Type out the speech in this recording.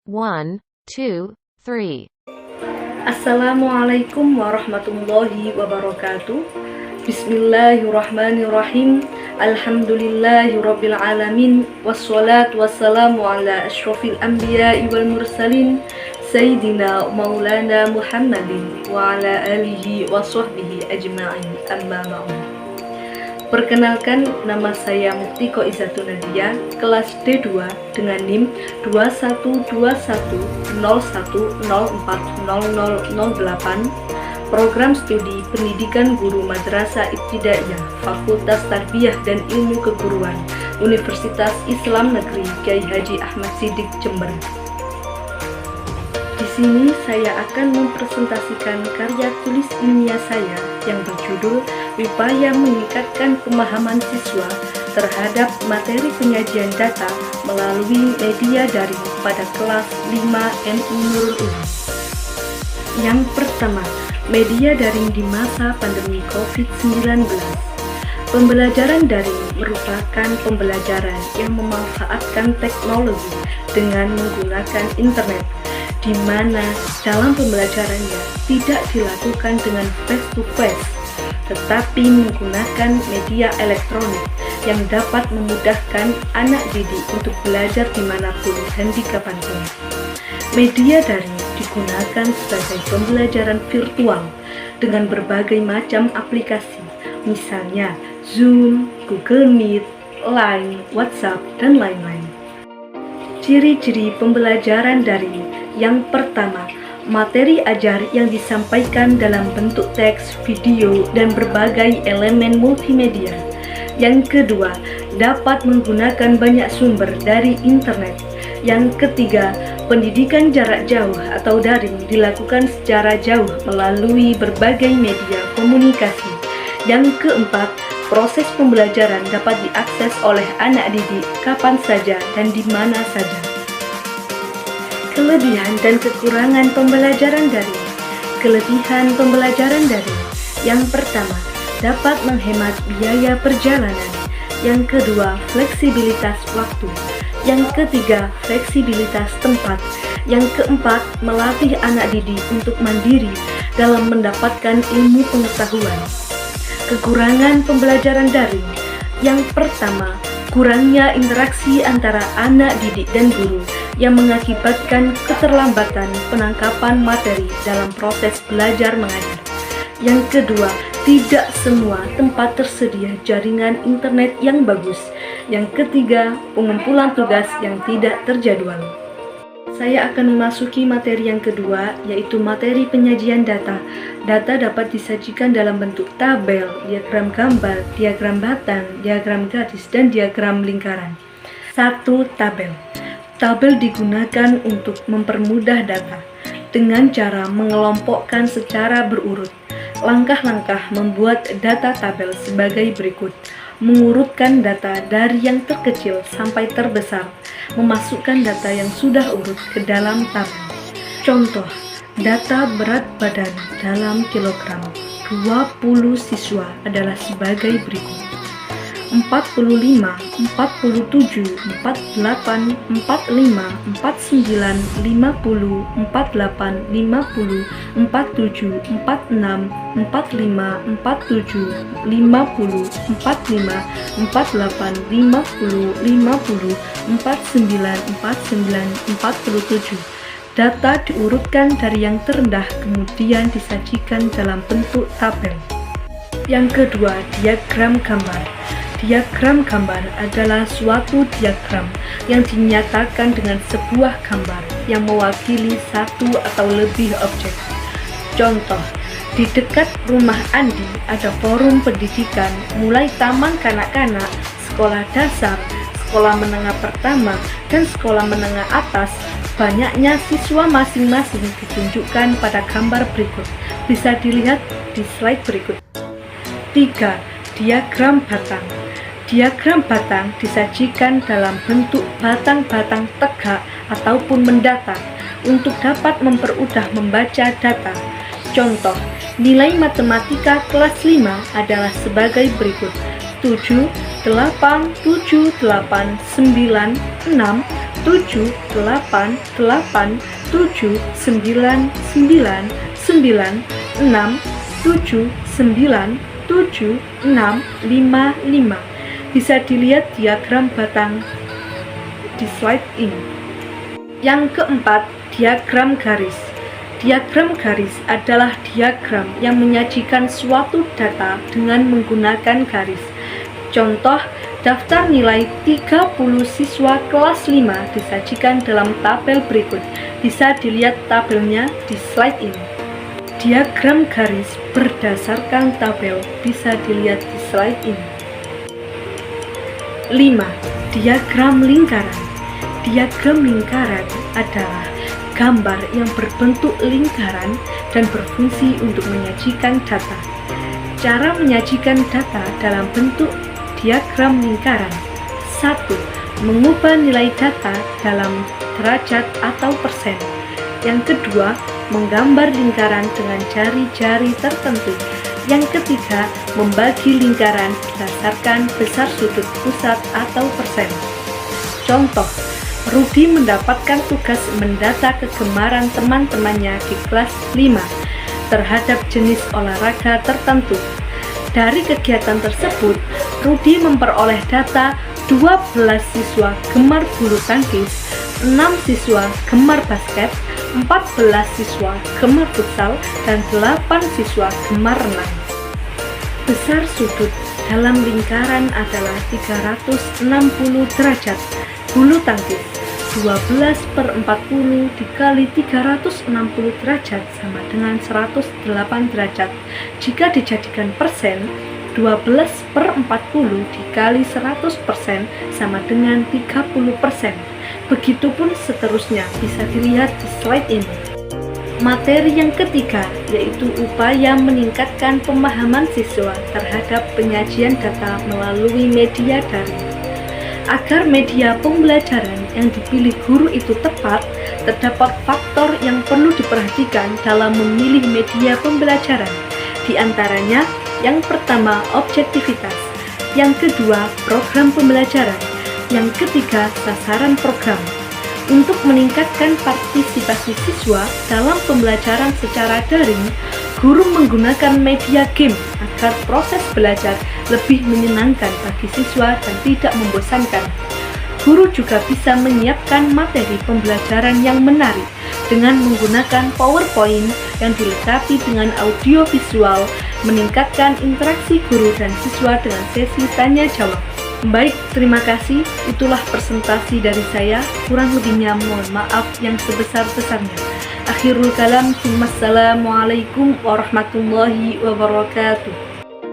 1, 2, 3. Assalamualaikum warahmatullahi wabarakatuh. Bismillahirrahmanirrahim. Alhamdulillahirabbil alamin. Wassalatu wassalamu ala asyrofil anbiya'i wal mursalin Sayyidina Maulana Muhammadin wa ala alihi wa sahbihi ajma'in, amma ba'du. Perkenalkan, nama saya Muftiko Izzatun Nadia, kelas D2 dengan NIM 212101040008, program studi pendidikan guru Madrasah Ibtidaiyah, Fakultas Tarbiyah dan Ilmu Keguruan, Universitas Islam Negeri Kyai Haji Ahmad Siddiq Jember. Di sini saya akan mempresentasikan karya tulis ilmiah saya yang berjudul Upaya Meningkatkan Pemahaman Siswa Terhadap Materi Penyajian Data Melalui Media Daring pada kelas 5 NU Nurul Ulum. Yang pertama, media daring di masa pandemi COVID-19. Pembelajaran daring merupakan pembelajaran yang memanfaatkan teknologi dengan menggunakan internet, di mana dalam pembelajarannya tidak dilakukan dengan face-to-face, tetapi menggunakan media elektronik yang dapat memudahkan anak didik untuk belajar dimanapun dan di kapanpun. Media daring digunakan sebagai pembelajaran virtual dengan berbagai macam aplikasi, misalnya Zoom, Google Meet, Line, WhatsApp, dan lain-lain. Ciri-ciri pembelajaran daring. Yang pertama, materi ajar yang disampaikan dalam bentuk teks, video, dan berbagai elemen multimedia. Yang kedua, dapat menggunakan banyak sumber dari internet. Yang ketiga, pendidikan jarak jauh atau daring dilakukan secara jauh melalui berbagai media komunikasi. Yang keempat, proses pembelajaran dapat diakses oleh anak didik kapan saja dan di mana saja. Kelebihan dan kekurangan pembelajaran daring. Kelebihan pembelajaran daring. Yang pertama, dapat menghemat biaya perjalanan. Yang kedua, fleksibilitas waktu. Yang ketiga, fleksibilitas tempat. Yang keempat, melatih anak didik untuk mandiri dalam mendapatkan ilmu pengetahuan. Kekurangan pembelajaran daring. Yang pertama, kurangnya interaksi antara anak didik dan guru yang mengakibatkan keterlambatan penangkapan materi dalam proses belajar mengajar. Yang kedua, tidak semua tempat tersedia jaringan internet yang bagus. Yang ketiga, pengumpulan tugas yang tidak terjadwal. Saya akan memasuki materi yang kedua, yaitu materi penyajian data. Data dapat disajikan dalam bentuk tabel, diagram gambar, diagram batang, diagram garis, dan diagram lingkaran. 1. Tabel. Tabel digunakan untuk mempermudah data dengan cara mengelompokkan secara berurut. Langkah-langkah membuat data tabel sebagai berikut: mengurutkan data dari yang terkecil sampai terbesar, memasukkan data yang sudah urut ke dalam tabel. Contoh, data berat badan dalam kilogram 20 siswa adalah sebagai berikut: 45, 47, 48, 45, 49, 50, 48, 50, 47, 46, 45, 47, 50, 45, 48, 50, 50, 49, 49, 47. Data diurutkan dari yang terendah kemudian disajikan dalam bentuk tabel. Yang kedua, diagram gambar. Diagram gambar adalah suatu diagram yang dinyatakan dengan sebuah gambar yang mewakili satu atau lebih objek. Contoh, di dekat rumah Andi ada forum pendidikan mulai taman kanak-kanak, sekolah dasar, sekolah menengah pertama, dan sekolah menengah atas. Banyaknya siswa masing-masing ditunjukkan pada gambar berikut. Bisa dilihat di slide berikut. 3. Diagram batang. Diagram batang disajikan dalam bentuk batang-batang tegak ataupun mendatar untuk dapat memperudah membaca data. Contoh, nilai matematika kelas 5 adalah sebagai berikut: 7, 8, 7, 8, 9, 6, 7, 8, 8, 7, 9, 9, 9, 6, 7, 9, 7, 6, 5, 5. Bisa dilihat diagram batang di slide ini. Yang keempat, diagram garis. Diagram garis adalah diagram yang menyajikan suatu data dengan menggunakan garis. Contoh, daftar nilai 30 siswa kelas 5 disajikan dalam tabel berikut. Bisa dilihat tabelnya di slide ini. Diagram garis berdasarkan tabel bisa dilihat di slide ini. 5. Diagram lingkaran. Diagram lingkaran adalah gambar yang berbentuk lingkaran dan berfungsi untuk menyajikan data. Cara menyajikan data dalam bentuk diagram lingkaran. 1. Mengubah nilai data dalam derajat atau persen. Yang kedua, menggambar lingkaran dengan jari-jari tertentu. Yang ketiga, membagi lingkaran berdasarkan besar sudut pusat atau persen. Contoh, Rudi mendapatkan tugas mendata kegemaran teman-temannya di kelas 5 terhadap jenis olahraga tertentu. Dari kegiatan tersebut, Rudi memperoleh data 12 siswa gemar bulu tangkis, 6 siswa gemar basket, 14 siswa gemar futsal, dan 8 siswa gemar renang. Besar sudut dalam lingkaran adalah 360 derajat. Bulu tangkis 12/40 dikali 360 derajat sama dengan 108 derajat. Jika dijadikan persen, 12/40 dikali 100% sama dengan 30%. Begitupun seterusnya, bisa dilihat di slide ini. Materi yang ketiga yaitu upaya meningkatkan pemahaman siswa terhadap penyajian data melalui media daring. Agar media pembelajaran yang dipilih guru itu tepat, terdapat faktor yang perlu diperhatikan dalam memilih media pembelajaran. Di antaranya, yang pertama objektivitas, yang kedua program pembelajaran, yang ketiga sasaran program. Untuk meningkatkan partisipasi siswa dalam pembelajaran secara daring, guru menggunakan media game agar proses belajar lebih menyenangkan bagi siswa dan tidak membosankan. Guru juga bisa menyiapkan materi pembelajaran yang menarik dengan menggunakan PowerPoint yang dilengkapi dengan audio visual, meningkatkan interaksi guru dan siswa dengan sesi tanya jawab. Baik, terima kasih. Itulah presentasi dari saya. Kurang lebihnya mohon maaf yang sebesar-besarnya. Akhirul kalam, wassalamualaikum warahmatullahi wabarakatuh.